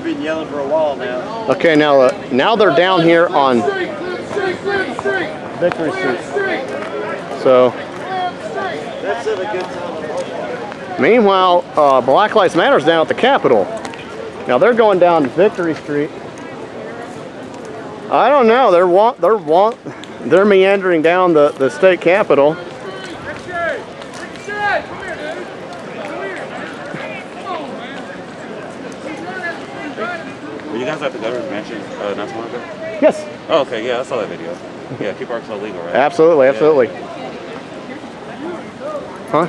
been yelling for a while now. Okay, now they're down here on Victory Street. So, That's a good time. meanwhile, Black Lives Matter's down at the Capitol. Now they're going down Victory Street. I don't know. They're meandering down the state capitol. Were you guys at the governor's mansion not too long ago? Yes. Oh, okay, yeah, I saw that video. Yeah, keep Arkansas-legal, right? Absolutely, absolutely. Yeah. Huh?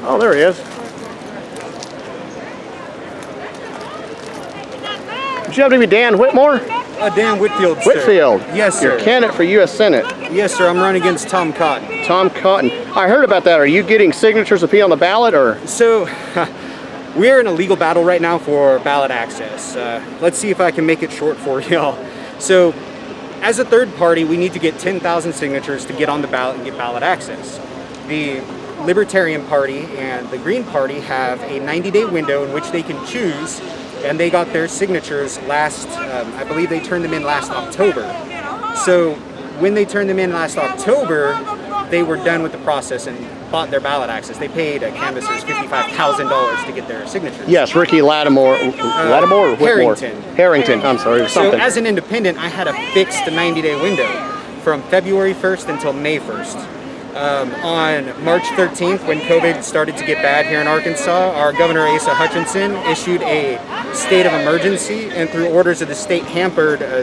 Oh, there he is. Did you have to be Dan Whitmore? Dan Whitfield, sir. Whitfield. Yes, sir. You're candidate for U.S. Senate. Yes, sir. I'm running against Tom Cotton. Tom Cotton. I heard about that. Are you getting signatures to be on the ballot, or? So, we're in a legal battle right now for ballot access. Let's see if I can make it short for y'all. So, as a third party, we need to get 10,000 signatures to get on the ballot and get ballot access. The Libertarian Party and the Green Party have a 90-day window in which they can choose, and they got their signatures last, I believe they turned them in last October. So when they turned them in last October, they were done with the process and bought their ballot access. They paid canvassers $55,000 to get their signatures. Yes, Ricky Lattimore. Lattimore or Whitmore? Harrington. I'm sorry. So as an independent, I had a fixed 90-day window from February 1st until May 1st. On March 13th, when COVID started to get bad here in Arkansas, our Governor Asa Hutchinson issued a state of emergency, and through orders of the state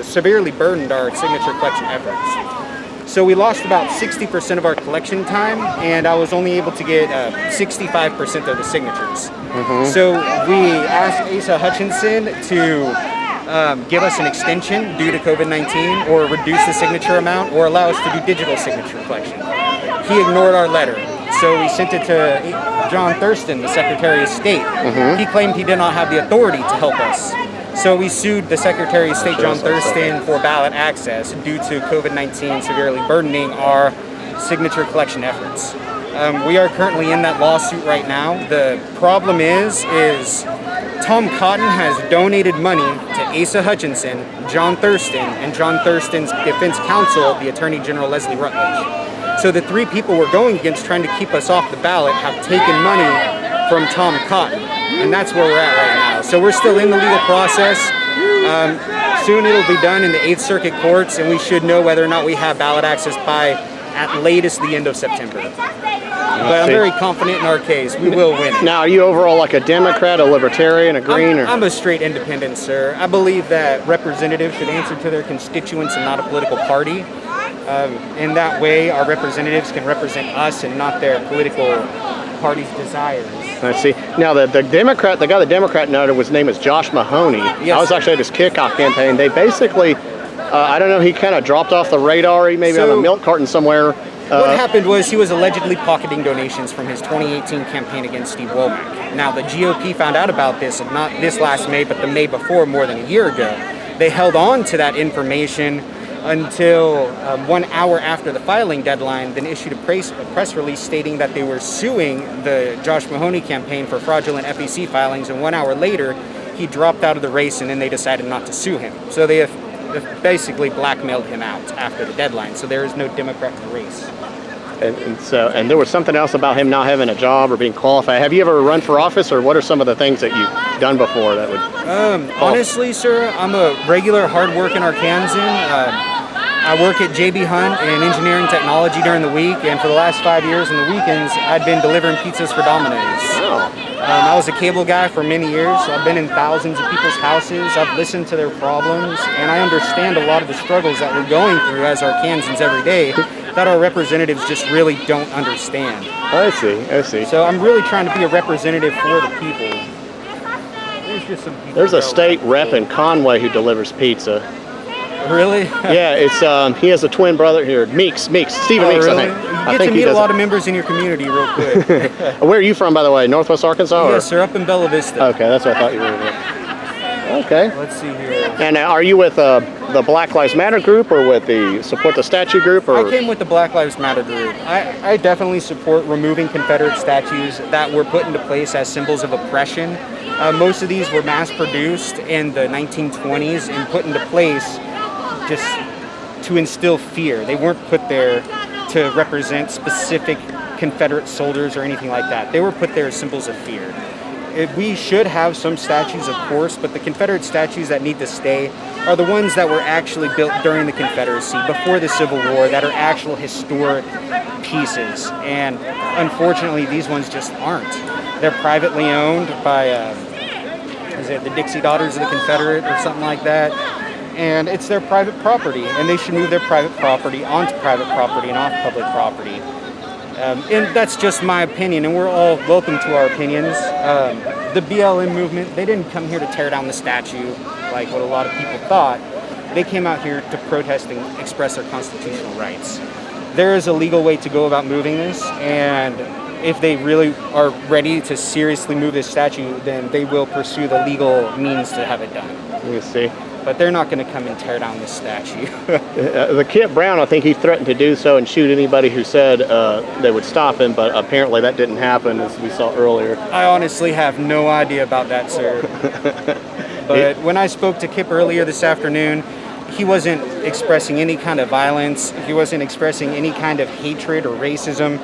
severely burdened our signature collection efforts. So we lost about 60% of our collection time, and I was only able to get 65% of the signatures. So we asked Asa Hutchinson to give us an extension due to COVID-19, or reduce the signature amount, or allow us to do digital signature collection. He ignored our letter, so we sent it to John Thurston, the Secretary of State. He claimed he did not have the authority to help us. So we sued the Secretary of State, John Thurston, for ballot access due to COVID-19 severely burdening our signature collection efforts. We are currently in that lawsuit right now. The problem is Tom Cotton has donated money to Asa Hutchinson, John Thurston, and John Thurston's defense counsel, the Attorney General Leslie Rutledge. So the three people we're going against trying to keep us off the ballot have taken money from Tom Cotton, and that's where we're at right now. So we're still in the legal process. Soon it'll be done in the 8th Circuit courts, and we should know whether or not we have ballot access by at latest the end of September. But I'm very confident in our case. We will win it. Now, are you overall like a Democrat, a Libertarian, a Green? I'm a straight independent, sir. I believe that representatives should answer to their constituents and not a political party. In that way, our representatives can represent us and not their political party's desires. I see. Now, the Democrat, the guy the Democrat noted, his name is Josh Mahoney. Yes. I was actually at his kickoff campaign. They basically, I don't know, he kind of dropped off the radar. He maybe on a milk carton somewhere. What happened was he was allegedly pocketing donations from his 2018 campaign against Steve Womack. Now, the GOP found out about this, not this last May, but the May before, more than a year ago. They held on to that information until 1 hour after the filing deadline, then issued a press release stating that they were suing the Josh Mahoney campaign for fraudulent FEC filings, and 1 hour later, he dropped out of the race, and then they decided not to sue him. So they have basically blackmailed him out after the deadline, so there is no Democrat in the race. And there was something else about him not having a job or being qualified. Have you ever run for office, or what are some of the things that you've done before that would? Honestly, sir, I'm a regular, hard-working Arkansan. I work at JB Hunt in engineering technology during the week, and for the last 5 years on the weekends, I've been delivering pizzas for Domino's. Oh. I was a cable guy for many years, so I've been in thousands of people's houses. I've listened to their problems, and I understand a lot of the struggles that we're going through as Arkansans every day that our representatives just really don't understand. I see. So I'm really trying to be a representative for the people. There's just some people. There's a state rep in Conway who delivers pizza. Really? Yeah, it's he has a twin brother here, Meeks, Stephen Meeks, really? I think. You get to meet a lot of members in your community real quick. Where are you from, by the way? Northwest Arkansas? Yes, sir, up in Bella Vista. Okay, that's what I thought you were. Okay. Let's see here. And are you with the Black Lives Matter group, or with the Support the Statue group? Or? I came with the Black Lives Matter group. I definitely support removing Confederate statues that were put into place as symbols of oppression Most of these were mass produced in the 1920s and put into place just to instill fear. They weren't put there to represent specific Confederate soldiers or anything like that. They were put there as symbols of fear. We should have some statues, of course, but the Confederate statues that need to stay are the ones that were actually built during the Confederacy, before the Civil War, that are actual historic pieces. And unfortunately, these ones just aren't. They're privately owned by, is it the Dixie Daughters of the Confederate or something like that? And it's their private property, and they should move their private property onto private property and off public property. And that's just my opinion, and we're all welcome to our opinions. The BLM movement, they didn't come here to tear down the statue like what a lot of people thought. They came out here to protest and express their constitutional rights. There is a legal way to go about moving this, and if they really are ready to seriously move this statue, then they will pursue the legal means to have it done. You see. But they're not going to come and tear down this statue. The Kip Brown, I think he threatened to do so and shoot anybody who said they would stop him, but apparently that didn't happen, as we saw earlier. I honestly have no idea about that, sir. But when I spoke to Kip earlier this afternoon, he wasn't expressing any kind of violence. He wasn't expressing any kind of hatred or racism.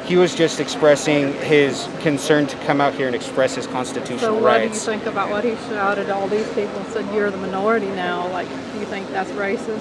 He was just expressing his concern to come out here and express his constitutional rights. So what do you think about what he shouted at all these people and said, you're the minority now? Like, do you think that's racist?